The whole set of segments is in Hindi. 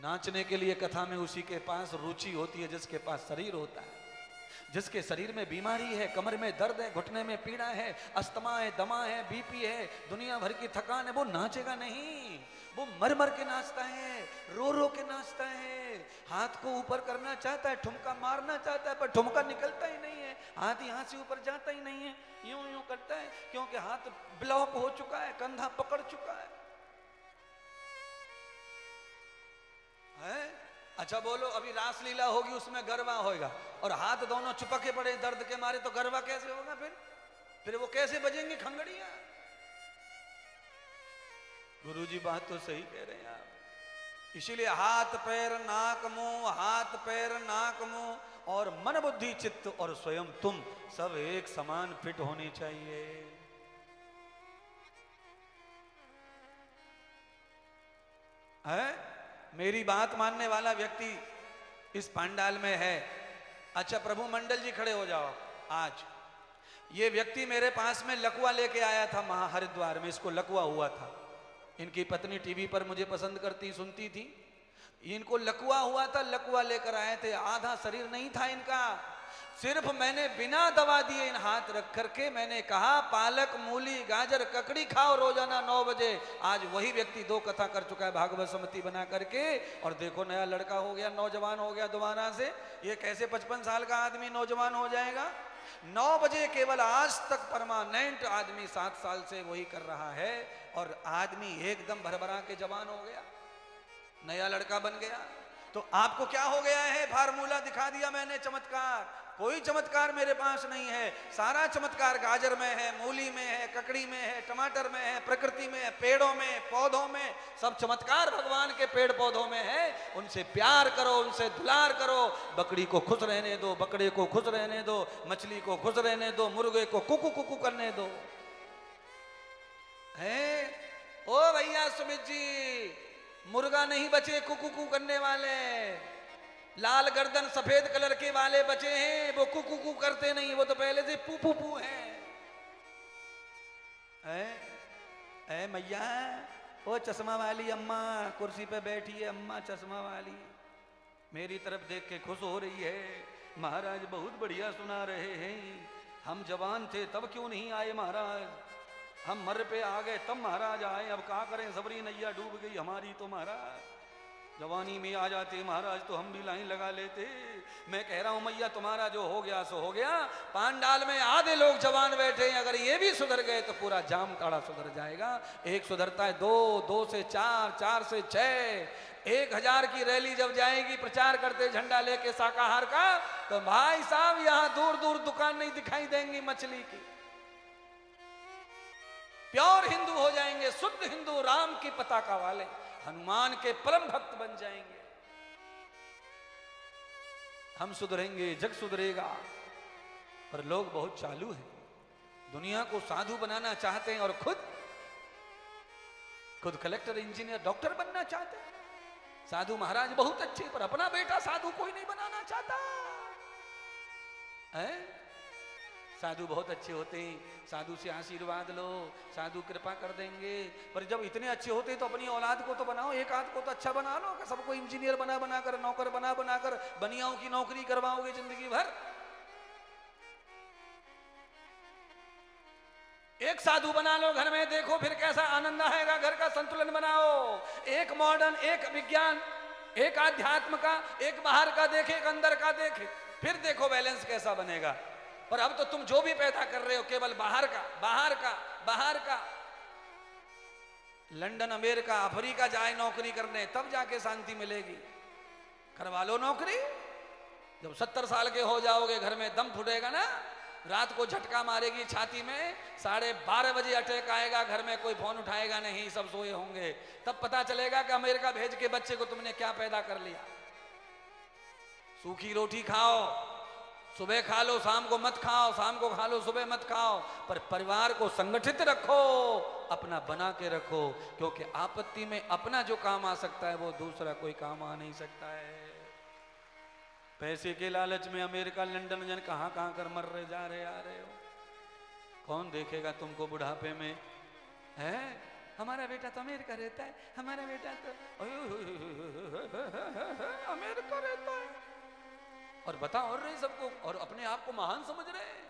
नाचने के लिए कथा में उसी के पास रुचि होती है जिसके पास शरीर होता है। जिसके शरीर में बीमारी है, कमर में दर्द है, घुटने में पीड़ा है, अस्थमा है, दमा है, बीपी है, दुनिया भर की थकान है, वो नाचेगा नहीं। वो मर मर के नाचता है, रो रो के नाचता है। हाथ को ऊपर करना चाहता है, ठुमका मारना चाहता है, पर ठुमका निकलता ही नहीं है। हाथ यहाँ से ऊपर जाता ही नहीं है, यूं यूं करता है, क्योंकि हाथ ब्लॉक हो चुका है, कंधा पकड़ चुका है। अच्छा बोलो, अभी रासलीला होगी उसमें गरबा होगा और हाथ दोनों चिपके पड़े दर्द के मारे, तो गरबा कैसे होगा? फिर वो कैसे बजेंगी खंगड़ियां? गुरुजी बात तो सही कह रहे हैं आप। इसीलिए हाथ पैर नाक मुंह, हाथ पैर नाक मुंह और मन बुद्धि चित्त और स्वयं तुम सब एक समान फिट होनी चाहिए। है मेरी बात मानने वाला व्यक्ति इस पंडाल में है। अच्छा प्रभु मंडल जी खड़े हो जाओ। आज ये व्यक्ति मेरे पास में लकवा लेके आया था महाहरिद्वार में, इसको लकवा हुआ था। इनकी पत्नी टीवी पर मुझे पसंद करती सुनती थी, इनको लकवा हुआ था, लकवा लेकर आए थे। आधा शरीर नहीं था इनका, सिर्फ मैंने बिना दवा दिए इन हाथ रख करके मैंने कहा पालक मूली गाजर ककड़ी खाओ रोजाना 9 बजे। आज वही व्यक्ति 2 कथा कर चुका है भागवत समिति बना करके, और देखो नया लड़का हो गया, नौजवान हो गया दोबारा से। ये कैसे 55 साल का आदमी नौजवान हो जाएगा? 9 बजे केवल आज तक परमानेंट आदमी 7 साल से वही कर रहा है, और आदमी एकदम भरभरा के जवान हो गया, नया लड़का बन गया। तो आपको क्या हो गया है? फार्मूला दिखा दिया मैंने, चमत्कार। कोई चमत्कार मेरे पास नहीं है। सारा चमत्कार गाजर में है, मूली में है, ककड़ी में है, टमाटर में है, प्रकृति में है, पेड़ों में, पौधों में। सब चमत्कार भगवान के पेड़ पौधों में है। उनसे प्यार करो, उनसे दुलार करो। बकरी को खुश रहने दो, बकरे को खुश रहने दो, मछली को खुश रहने दो, मुर्गे को कुकू कुकू करने दो। है ओ भैया सुमित जी, मुर्गा नहीं बचे कुकू करने वाले, लाल गर्दन सफेद कलर के वाले बचे हैं, वो कुकू करते नहीं, वो तो पहले से पू पू पू हैं। मैया वो चश्मा वाली अम्मा कुर्सी पे बैठी है, अम्मा चश्मा वाली मेरी तरफ देख के खुश हो रही है। महाराज बहुत बढ़िया सुना रहे हैं, हम जवान थे तब क्यों नहीं आए महाराज, हम मर पे आ गए तब महाराज आए, अब क्या करें सबरी नैया डूब गई हमारी, तो महाराज जवानी में आ जाते महाराज तो हम भी लाइन लगा लेते। मैं कह रहा हूं मैया तुम्हारा जो हो गया सो हो गया। पांडाल में आधे लोग जवान बैठे हैं, अगर ये भी सुधर गए तो पूरा जाम ताड़ा सुधर जाएगा। 1 सुधरता है 2, 2 से 4, 4 से 6, 1000 की रैली जब जाएगी प्रचार करते झंडा लेके शाकाहार का, तो भाई साहब यहां दूर दूर दुकान नहीं दिखाई देंगी मछली की। प्योर हिंदू हो जाएंगे, शुद्ध हिंदू, राम की पताका वाले, हनुमान के परम भक्त बन जाएंगे। हम सुधरेंगे, जग सुधरेगा। पर लोग बहुत चालू हैं, दुनिया को साधु बनाना चाहते हैं और खुद कलेक्टर, इंजीनियर, डॉक्टर बनना चाहते हैं। साधु महाराज बहुत अच्छे, पर अपना बेटा साधु कोई नहीं बनाना चाहता है। साधु बहुत अच्छे होते हैं, साधु से आशीर्वाद लो, साधु कृपा कर देंगे। पर जब इतने अच्छे होते हैं तो अपनी औलाद को तो बनाओ, एक आध को तो अच्छा बना लो। सबको इंजीनियर बना बनाकर, नौकर बना बनाकर बनियाओं की नौकरी करवाओगे जिंदगी भर। एक साधु बना लो घर में, देखो फिर कैसा आनंद आएगा। घर का संतुलन बनाओ, एक मॉडर्न, एक विज्ञान, एक आध्यात्म का, एक बाहर का देखे, एक अंदर का देखे, फिर देखो बैलेंस कैसा बनेगा। पर अब तो तुम जो भी पैदा कर रहे हो केवल बाहर का, बाहर का, बाहर का। लंदन, अमेरिका, अफ्रीका जाए नौकरी करने, तब जाके शांति मिलेगी। करवा लो नौकरी। जब 70 साल के हो जाओगे, घर में दम फूटेगा ना, रात को झटका मारेगी छाती में, 12:30 बजे अटैक आएगा, घर में कोई फोन उठाएगा नहीं, सब सोए होंगे। तब पता चलेगा कि अमेरिका भेज के बच्चे को तुमने क्या पैदा कर लिया। सूखी रोटी खाओ, सुबह खा लो, शाम को मत खाओ, शाम को खा लो, सुबह मत खाओ। पर परिवार को संगठित रखो, अपना बना के रखो, क्योंकि आपत्ति में अपना जो काम आ सकता है वो दूसरा कोई काम आ नहीं सकता है। पैसे के लालच में अमेरिका, लंदन जन कहां कहां कर मर रहे, जा रहे, आ रहे हो। कौन देखेगा तुमको बुढ़ापे में? है हमारा बेटा तो अमेरिका रहता है, हमारा बेटा तो अमेरिका रहता है, और बता और रहे सबको, और अपने आप को महान समझ रहे हैं।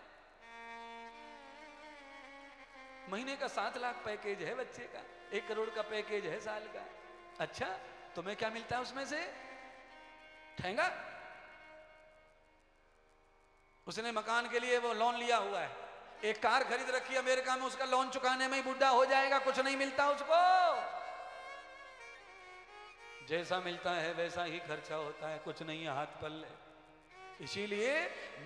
महीने का 7 लाख पैकेज है बच्चे का, 1 करोड़ का पैकेज है साल का। अच्छा, तुम्हें क्या मिलता है उसमें से? ठेंगा। उसने मकान के लिए वो लोन लिया हुआ है, एक कार खरीद रखी है अमेरिका में, उसका लोन चुकाने में ही बुढ़ा हो जाएगा, कुछ नहीं मिलता उसको। जैसा मिलता है वैसा ही खर्चा होता है, कुछ नहीं है हाथ पल्ले। इसीलिए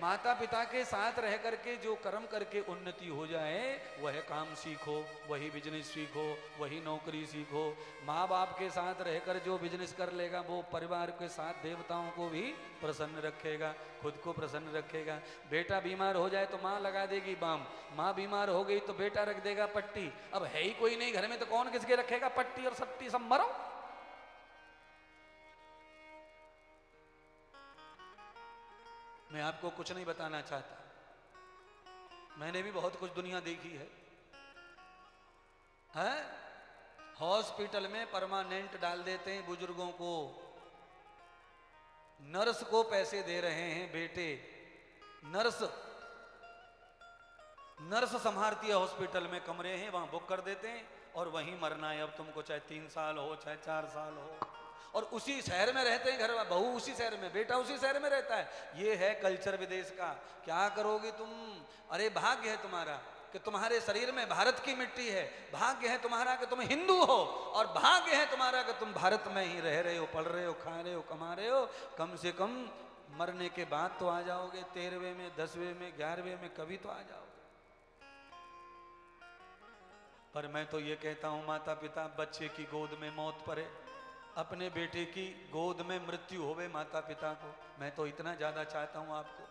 माता पिता के साथ रह करके जो कर्म करके उन्नति हो जाए, वह काम सीखो, वही बिजनेस सीखो, वही नौकरी सीखो। माँ बाप के साथ रहकर जो बिजनेस कर लेगा, वो परिवार के साथ देवताओं को भी प्रसन्न रखेगा, खुद को प्रसन्न रखेगा। बेटा बीमार हो जाए तो माँ लगा देगी बाम, माँ बीमार हो गई तो बेटा रख देगा पट्टी। अब है ही कोई नहीं घर में तो कौन किसके रखेगा पट्टी और सट्टी, सब मरो। मैं आपको कुछ नहीं बताना चाहता, मैंने भी बहुत कुछ दुनिया देखी है। हॉस्पिटल में परमानेंट डाल देते हैं बुजुर्गों को, नर्स को पैसे दे रहे हैं बेटे, नर्स संभालती है हॉस्पिटल में, कमरे हैं वहां बुक कर देते हैं और वहीं मरना है। अब तुमको चाहे 3 साल हो चाहे 4 साल हो, और उसी शहर में रहते हैं, घर बहू उसी शहर में, बेटा उसी शहर में रहता है। ये है कल्चर विदेश का। क्या करोगे तुम? अरे भाग्य है तुम्हारा कि तुम्हारे शरीर में भारत की मिट्टी है, भाग्य है तुम्हारा कि तुम हिंदू हो, और भाग्य है तुम्हारा कि तुम भारत में ही रह रहे हो, पढ़ रहे हो, खा रहे हो, कमा रहे हो। कम से कम मरने के बाद तो आ जाओगे, 13वें में, 10वें में, 11वें में, कभी तो आ जाओगे। पर मैं तो ये कहता हूं, माता पिता बच्चे की गोद में मौत पड़े, अपने बेटे की गोद में मृत्यु होवे माता पिता को, मैं तो इतना ज्यादा चाहता हूं आपको।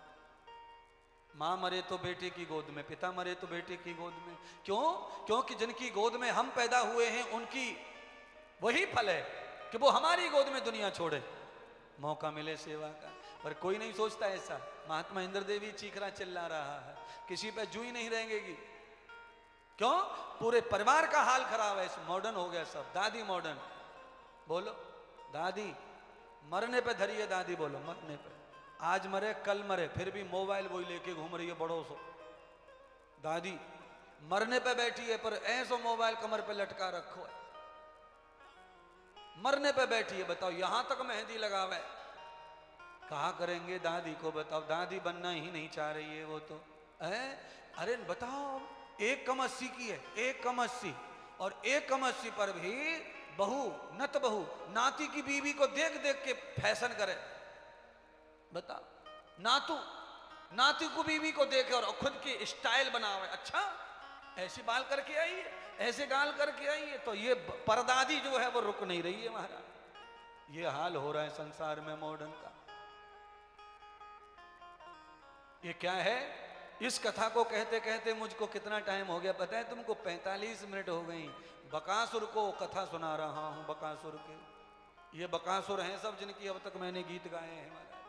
माँ मरे तो बेटे की गोद में, पिता मरे तो बेटे की गोद में। क्यों? क्योंकि जिनकी गोद में हम पैदा हुए हैं, उनकी वही फल है कि वो हमारी गोद में दुनिया छोड़े, मौका मिले सेवा का। पर कोई नहीं सोचता ऐसा। महात्मा इंद्र देवी चीखरा चिल्ला रहा है, किसी पे जुई नहीं रहेंगी। क्यों? पूरे परिवार का हाल खराब है, मॉडर्न हो गया सब। दादी मॉडर्न, बोलो दादी, मरने पे धरिए दादी, बोलो मरने पे, आज मरे कल मरे, फिर भी मोबाइल वही लेके घूम रही है बड़ों सो। दादी मरने पे बैठी है पर ऐसो मोबाइल कमर पे लटका रखो है, मरने पे बैठी है, बताओ यहां तक मेहंदी लगावे। कहा करेंगे दादी को, बताओ दादी बनना ही नहीं चाह रही है वो तो है। अरे बताओ, 1 की है, 1 और 1 पर भी बहू, नत बहू, नाती की बीवी को देख देख के फैशन करे। बताओ, नाती को बीवी को देखे और खुद की स्टाइल बनावे। अच्छा, ऐसी बाल करके आई है, ऐसे गाल करके आई है, तो ये परदादी जो है वो रुक नहीं रही है महाराज। ये हाल हो रहा है संसार में मॉडर्न का। ये क्या है? इस कथा को कहते कहते मुझको कितना टाइम हो गया पता है तुमको? 45 मिनट हो गई। बकासुर को कथा सुना रहा हूं, बकासुर के। ये बकासुर हैं सब जिनकी अब तक मैंने गीत गाए हैं महाराज।